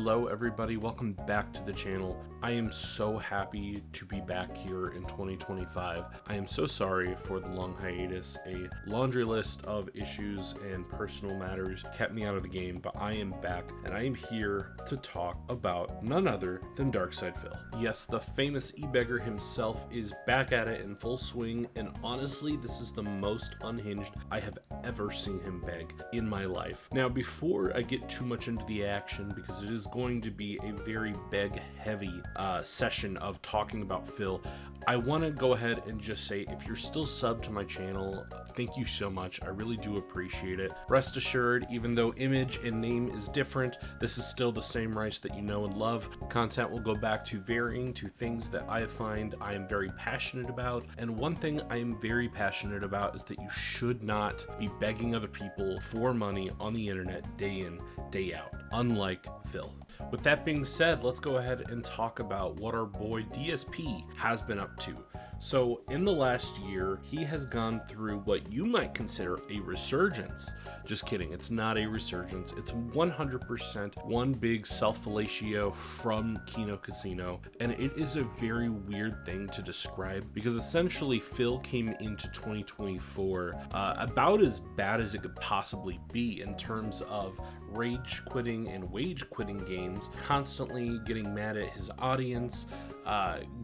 Hello everybody, welcome back to the channel. I am so happy to be back here in 2025. I am so sorry for the long hiatus. A laundry list of issues and personal matters kept me out of the game, but I am back and I am here to talk about none other than Darkside Phil. Yes, the famous e-beggar himself is back at it in full swing, and honestly, this is the most unhinged I have ever seen him beg in my life. Now, before I get too much into the action, because it is going to be a very beg heavy session of talking about Phil, I want to go ahead and just say, if you're still subbed to my channel, thank you so much. I really do appreciate it. Rest assured, even though image and name is different, this is still the same rice that you know and love. Content will go back to varying to things that I find I am very passionate about, and one thing I am very passionate about is that you should not be begging other people for money on the internet day in, day out, unlike Phil. With that being said, let's go ahead and talk about what our boy DSP has been up to. So in the last year, he has gone through what you might consider a resurgence. Just kidding, it's not a resurgence. It's 100% one big self-fellatio from Kino Casino, and it is a very weird thing to describe because essentially Phil came into 2024 about as bad as it could possibly be in terms of rage quitting and wage quitting games, constantly getting mad at his audience,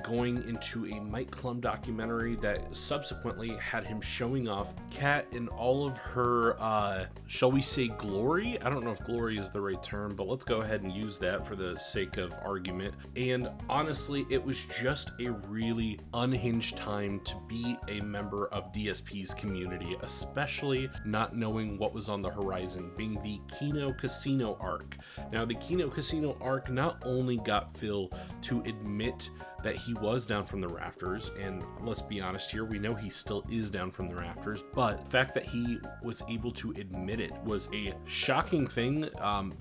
going into a Mike Klum documentary that subsequently had him showing off Kat in all of her, shall we say, glory? I don't know if glory is the right term, but let's go ahead and use that for the sake of argument. And honestly, it was just a really unhinged time to be a member of DSP's community, especially not knowing what was on the horizon, being the Kino Casino arc. Now, the Kino Casino arc not only got Phil to admit that he was down from the rafters, and let's be honest here, we know he still is down from the rafters, but the fact that he was able to admit it was a shocking thing,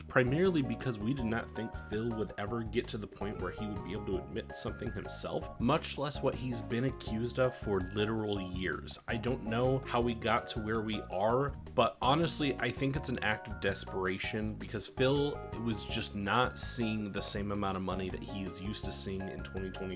primarily because we did not think Phil would ever get to the point where he would be able to admit something himself, much less what he's been accused of for literal years. I don't know how we got to where we are, but honestly, I think it's an act of desperation because Phil was just not seeing the same amount of money that he is used to seeing in 2024.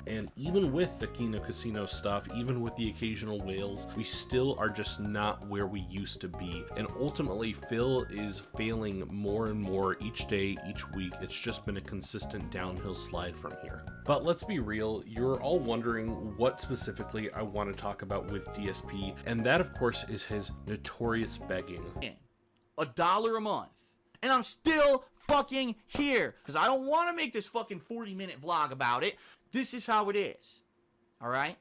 And even with the Kino Casino stuff, even with the occasional whales, we still are just not where we used to be. And ultimately, Phil is failing more and more each day, each week. It's just been a consistent downhill slide from here. But let's be real, you're all wondering what specifically I want to talk about with DSP, and that of course is his notorious begging. $1 a month, and I'm still fucking here because I don't want to make this fucking 40-minute vlog about it. This is how it is. All right?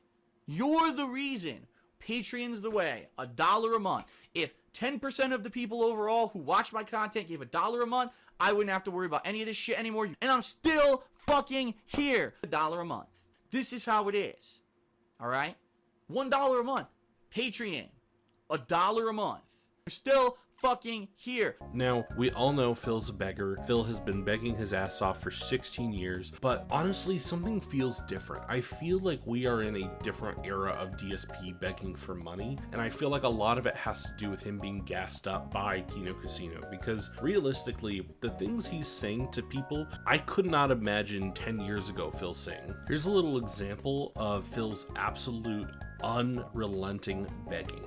You're the reason. Patreon's the way. $1 a month. If 10% of the people overall who watch my content gave $1 a month, I wouldn't have to worry about any of this shit anymore. And I'm still fucking here. $1 a month. This is how it is. All right? $1 a month. Patreon. $1 a month. We're still fucking here. Now, we all know Phil's a beggar. Phil has been begging his ass off for 16 years, but honestly, something feels different. I feel like we are in a different era of DSP begging for money, and I feel like a lot of it has to do with him being gassed up by Kino Casino, because realistically, the things he's saying to people, I could not imagine 10 years ago Phil saying. Here's a little example of Phil's absolute unrelenting begging.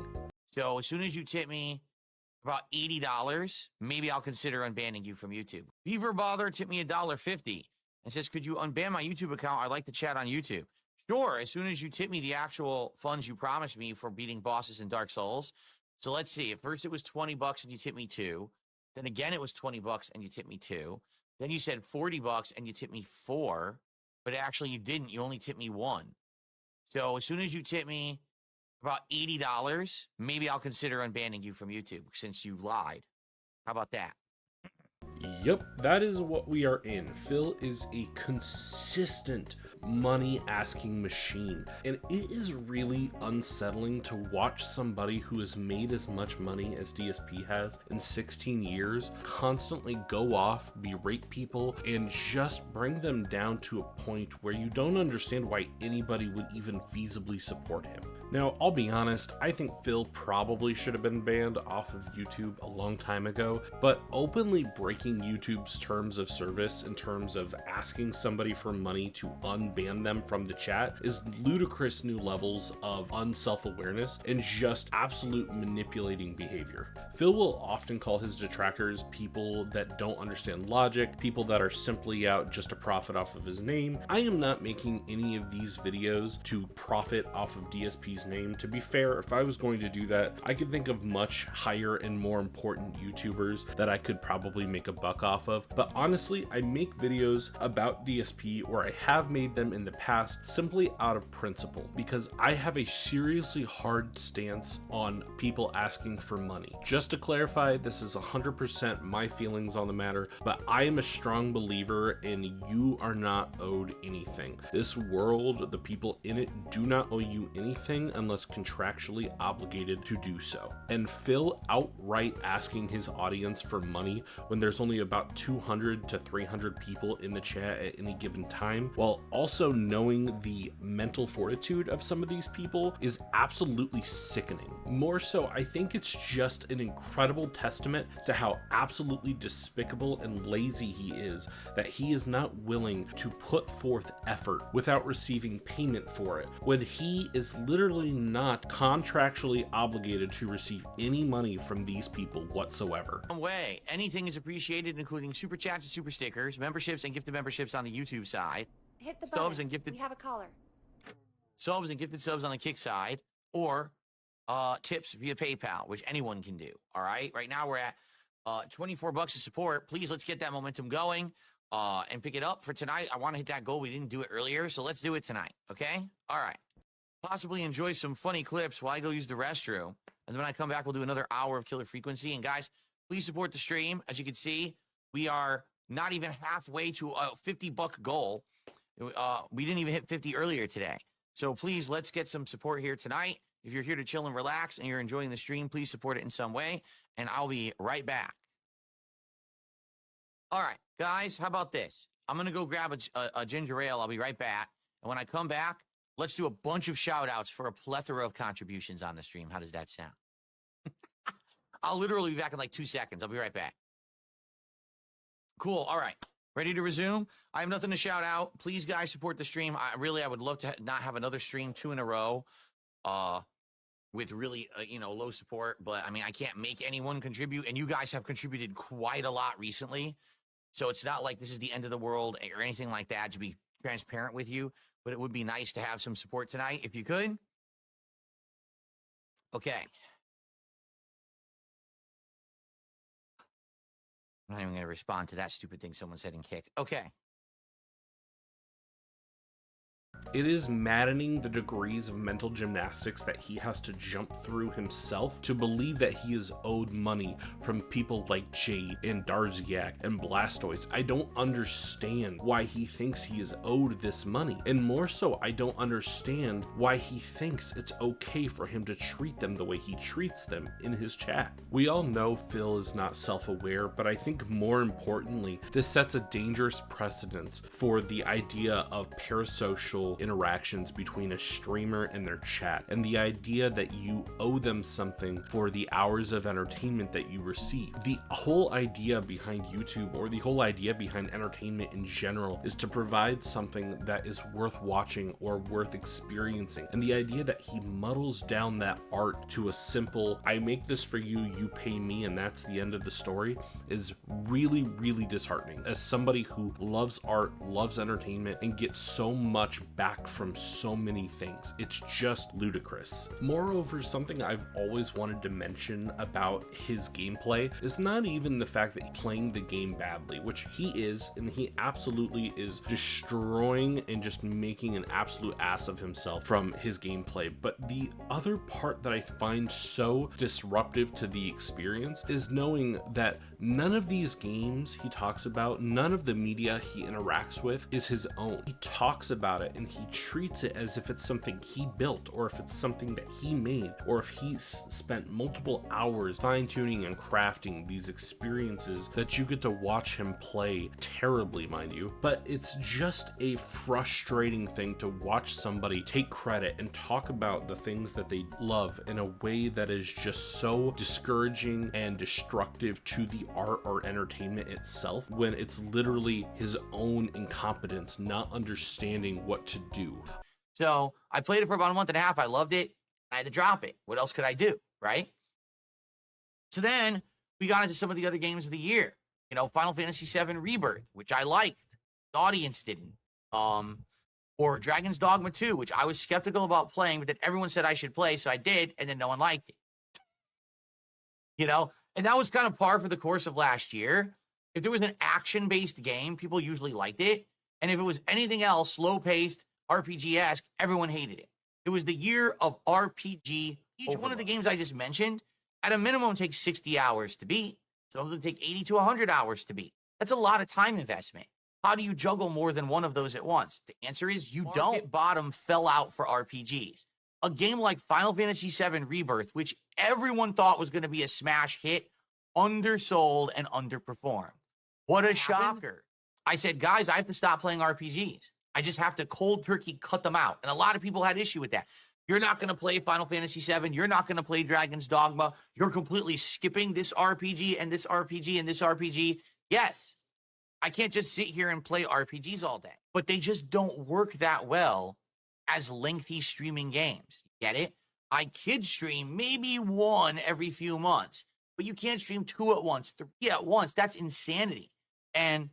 So as soon as you tip me about $80, maybe I'll consider unbanning you from YouTube. Beaver Bother tipped me $1.50 and says, could you unban my YouTube account? I'd like to chat on YouTube. Sure, as soon as you tip me the actual funds you promised me for beating bosses in Dark Souls. So let's see, at first it was 20 bucks and you tipped me 2. Then again it was 20 bucks and you tipped me 2. Then you said 40 bucks and you tipped me 4. But actually you didn't, you only tipped me 1. So as soon as you tip me about $80, maybe I'll consider unbanning you from YouTube since you lied. How about that? Yep, that is what we are in. Phil is a consistent money asking machine, and it is really unsettling to watch somebody who has made as much money as DSP has in 16 years constantly go off, berate people, and just bring them down to a point where you don't understand why anybody would even feasibly support him. Now, I'll be honest, I think Phil probably should have been banned off of YouTube a long time ago, but openly breaking YouTube's terms of service in terms of asking somebody for money to unban them from the chat is ludicrous new levels of unself-awareness and just absolute manipulating behavior. Phil will often call his detractors people that don't understand logic, people that are simply out just to profit off of his name. I am not making any of these videos to profit off of DSP's name. To be fair, if I was going to do that, I could think of much higher and more important YouTubers that I could probably make a buck off of. But honestly, I make videos about DSP, or I have made them in the past, simply out of principle, because I have a seriously hard stance on people asking for money. Just to clarify, this is 100% my feelings on the matter, but I am a strong believer in you are not owed anything. This world, the people in it, do not owe you anything unless contractually obligated to do so. And Phil outright asking his audience for money when there's only about 200 to 300 people in the chat at any given time, while also knowing the mental fortitude of some of these people, is absolutely sickening. More so, I think it's just an incredible testament to how absolutely despicable and lazy he is, that he is not willing to put forth effort without receiving payment for it, when he is literally not contractually obligated to receive any money from these people whatsoever. Way. Anything is appreciated, including super chats and super stickers, memberships and gifted memberships on the YouTube side, Hit the subs button. and gifted We have a caller. subs and gifted subs on the Kick side, or tips via PayPal, which anyone can do. All right. Right now we're at $24 of support. Please, let's get that momentum going and pick it up for tonight. I want to hit that goal. We didn't do it earlier, so let's do it tonight. Okay. All right. Possibly enjoy some funny clips while I go use the restroom. And then when I come back, we'll do another hour of Killer Frequency. And guys, please support the stream. As you can see, we are not even halfway to a $50 goal. We didn't even hit 50 earlier today. So please, let's get some support here tonight. If you're here to chill and relax and you're enjoying the stream, please support it in some way. And I'll be right back. All right, guys, how about this? I'm going to go grab a ginger ale. I'll be right back. And when I come back, let's do a bunch of shout outs for a plethora of contributions on the stream. How does that sound? I'll literally be back in like 2 seconds. I'll be right back. Cool. All right. Ready to resume? I have nothing to shout out. Please, guys, support the stream. I would love to not have another stream 2 in a row with really, low support. But, I mean, I can't make anyone contribute. And you guys have contributed quite a lot recently. So it's not like this is the end of the world or anything like that, to be transparent with you. But it would be nice to have some support tonight if you could. Okay. I'm not even going to respond to that stupid thing someone said in Kick. Okay. It is maddening the degrees of mental gymnastics that he has to jump through himself to believe that he is owed money from people like Jade and Darziak and Blastoise. I don't understand why he thinks he is owed this money. And more so, I don't understand why he thinks it's okay for him to treat them the way he treats them in his chat. We all know Phil is not self-aware, but I think more importantly, this sets a dangerous precedence for the idea of parasocial interactions between a streamer and their chat, and the idea that you owe them something for the hours of entertainment that you receive. The whole idea behind YouTube, or the whole idea behind entertainment in general, is to provide something that is worth watching or worth experiencing. And the idea that he muddles down that art to a simple, I make this for you, you pay me, and that's the end of the story, is really, really disheartening. As somebody who loves art, loves entertainment, and gets so much back from so many things, it's just ludicrous. Moreover, something I've always wanted to mention about his gameplay is not even the fact that he's playing the game badly, which he is, and he absolutely is destroying and just making an absolute ass of himself from his gameplay. But the other part that I find so disruptive to the experience is knowing that none of these games he talks about, none of the media he interacts with is his own. He talks about it and and he treats it as if it's something he built, or if it's something that he made, or if he spent multiple hours fine-tuning and crafting these experiences that you get to watch him play terribly, mind you. But it's just a frustrating thing to watch somebody take credit and talk about the things that they love in a way that is just so discouraging and destructive to the art or entertainment itself, when it's literally his own incompetence not understanding what to do. So I played it for about a month and a half. I loved it. I had to drop it. What else could I do, right? So then we got into some of the other games of the year. You know, Final Fantasy VII Rebirth, which I liked. The audience didn't. Or Dragon's Dogma 2, which I was skeptical about playing, but then everyone said I should play, so I did, and then no one liked it. You know? And that was kind of par for the course of last year. If there was an action-based game, people usually liked it. And if it was anything else, slow-paced, RPG-esque, everyone hated it. It was the year of RPG. Each one of the games I just mentioned, at a minimum, takes 60 hours to beat. Some of them take 80 to 100 hours to beat. That's a lot of time investment. How do you juggle more than one of those at once? The answer is you don't. Market bottom fell out for RPGs. A game like Final Fantasy VII Rebirth, which everyone thought was going to be a smash hit, undersold and underperformed. What a shocker. I said, guys, I have to stop playing RPGs. I just have to cold turkey cut them out. And a lot of people had issue with that. You're not going to play Final Fantasy VII. You're not going to play Dragon's Dogma. You're completely skipping this RPG and this RPG and this RPG. Yes, I can't just sit here and play RPGs all day. But they just don't work that well as lengthy streaming games. Get it? I kid stream maybe one every few months. But you can't stream 2 at once, 3 at once. That's insanity. And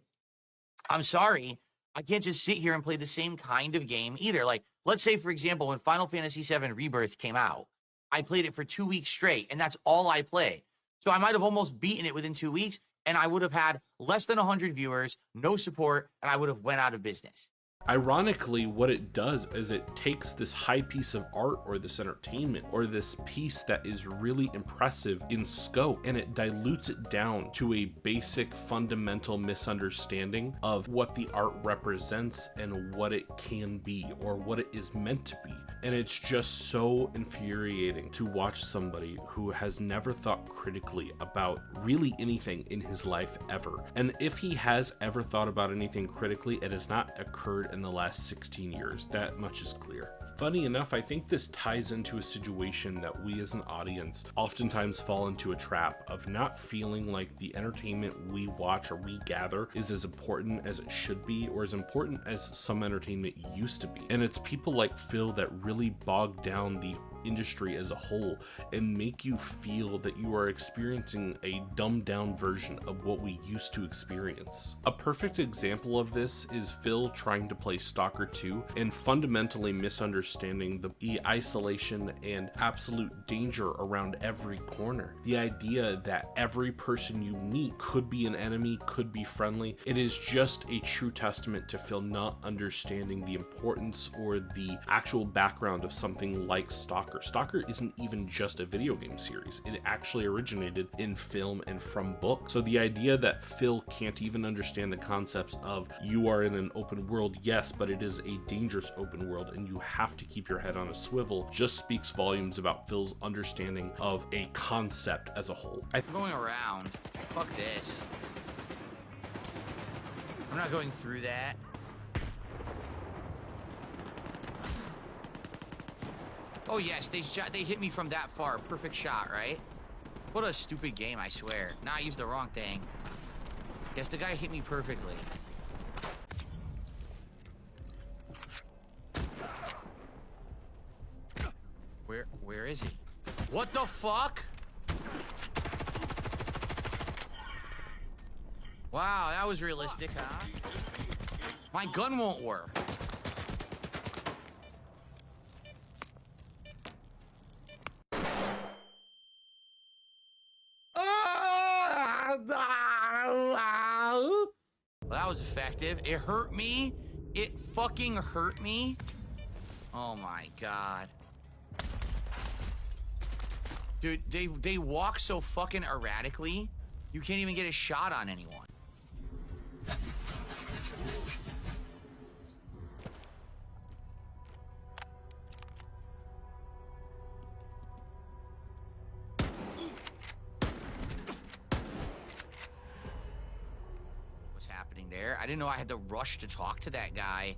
I'm sorry, I can't just sit here and play the same kind of game either. Like, let's say, for example, when Final Fantasy VII Rebirth came out, I played it for 2 weeks straight, and that's all I played. So I might have almost beaten it within 2 weeks, and I would have had less than 100 viewers, no support, and I would have went out of business. Ironically, what it does is it takes this high piece of art or this entertainment or this piece that is really impressive in scope, and it dilutes it down to a basic fundamental misunderstanding of what the art represents and what it can be or what it is meant to be. And it's just so infuriating to watch somebody who has never thought critically about really anything in his life ever. And if he has ever thought about anything critically, it has not occurred in the last 16 years. That much is clear. Funny enough, I think this ties into a situation that we as an audience oftentimes fall into a trap of not feeling like the entertainment we watch or we gather is as important as it should be or as important as some entertainment used to be. And it's people like Phil that really bog down the industry as a whole and make you feel that you are experiencing a dumbed down version of what we used to experience. A perfect example of this is Phil trying to play Stalker 2 and fundamentally misunderstanding the isolation and absolute danger around every corner. The idea that every person you meet could be an enemy, could be friendly. It is just a true testament to Phil not understanding the importance or the actual background of something like Stalker. Stalker isn't even just a video game series. It actually originated in film and from books. So the idea that Phil can't even understand the concepts of you are in an open world, yes, but it is a dangerous open world and you have to keep your head on a swivel, just speaks volumes about Phil's understanding of a concept as a whole. I'm going around. Fuck this. I'm not going through that. Oh yes, they hit me from that far. Perfect shot, right? What a stupid game, I swear. Nah, I used the wrong thing. Yes, the guy hit me perfectly. Where is he? What the fuck? Wow, that was realistic, huh? My gun won't work. Well, that was effective. It hurt me. It fucking hurt me. Oh my god. Dude, they walk so fucking erratically, you can't even get a shot on anyone. I didn't know I had to rush to talk to that guy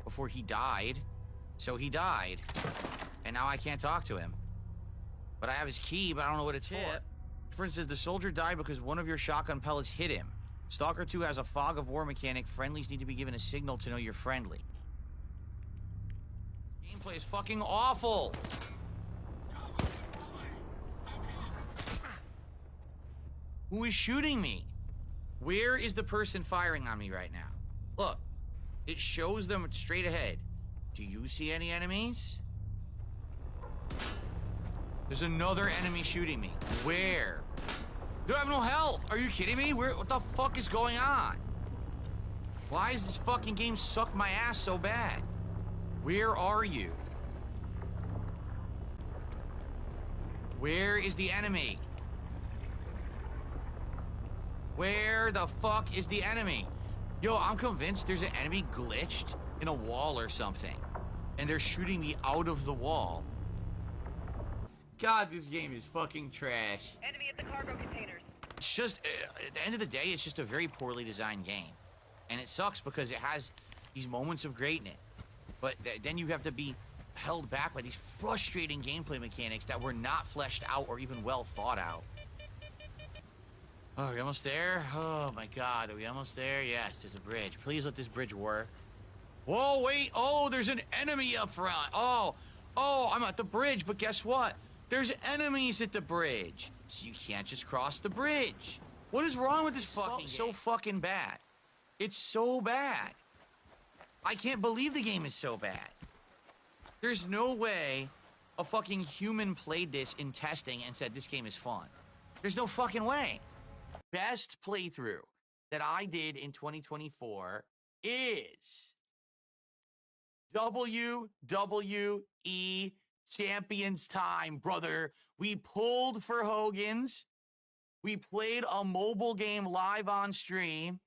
before he died. So he died, and now I can't talk to him. But I have his key, but I don't know what it's for. For instance, the soldier died because one of your shotgun pellets hit him. Stalker 2 has a fog of war mechanic. Friendlies need to be given a signal to know you're friendly. Gameplay is fucking awful. Who is shooting me? Where is the person firing on me right now? Look, it shows them straight ahead. Do you see any enemies? There's another enemy shooting me. Where? Dude, I have no health. Are you kidding me? What the fuck is going on? Why does this fucking game suck my ass so bad? Where are you? Where is the enemy? Where the fuck is the enemy? Yo, I'm convinced there's an enemy glitched in a wall or something. And they're shooting me out of the wall. God, this game is fucking trash. Enemy at the cargo containers. It's just, at the end of the day, it's just a very poorly designed game. And it sucks because it has these moments of greatness. But then you have to be held back by these frustrating gameplay mechanics that were not fleshed out or even well thought out. Oh, are we almost there? Oh my God, are we almost there? Yes, there's a bridge. Please let this bridge work. Whoa, wait, oh, there's an enemy up front. Oh, I'm at the bridge, but guess what? There's enemies at the bridge, so you can't just cross the bridge. What is wrong with this fucking game? So fucking bad. It's so bad. I can't believe the game is so bad. There's no way a fucking human played this in testing and said this game is fun. There's no fucking way. Best playthrough that I did in 2024 is WWE Champions time, brother. We pulled for Hogan's. We played a mobile game live on stream,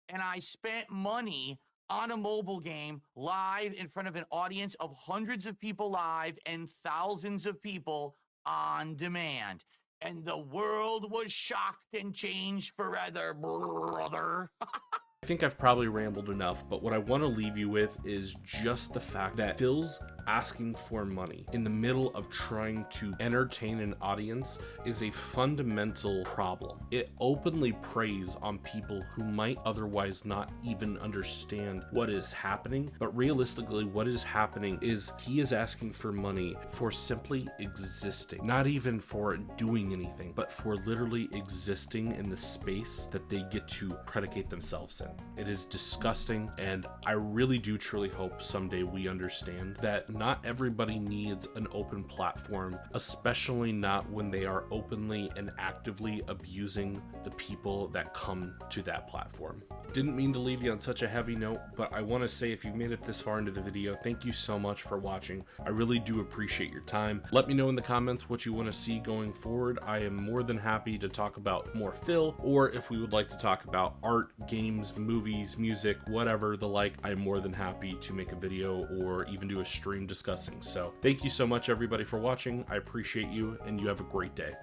and I spent money on a mobile game live in front of an audience of hundreds of people live and thousands of people on demand. And the world was shocked and changed forever, brother. I think I've probably rambled enough, but what I want to leave you with is just the fact that Phil's asking for money in the middle of trying to entertain an audience is a fundamental problem. It openly preys on people who might otherwise not even understand what is happening, but realistically what is happening is he is asking for money for simply existing, not even for doing anything, but for literally existing in the space that they get to predicate themselves in. It is disgusting, and I really do truly hope someday we understand that not everybody needs an open platform, especially not when they are openly and actively abusing the people that come to that platform. Didn't mean to leave you on such a heavy note, but I want to say if you made it this far into the video, thank you so much for watching. I really do appreciate your time. Let me know in the comments what you want to see going forward. I am more than happy to talk about more Phil, or if we would like to talk about art, games, movies, music, whatever the like, I'm more than happy to make a video or even do a stream discussing. So thank you so much everybody for watching. I appreciate you, and you have a great day.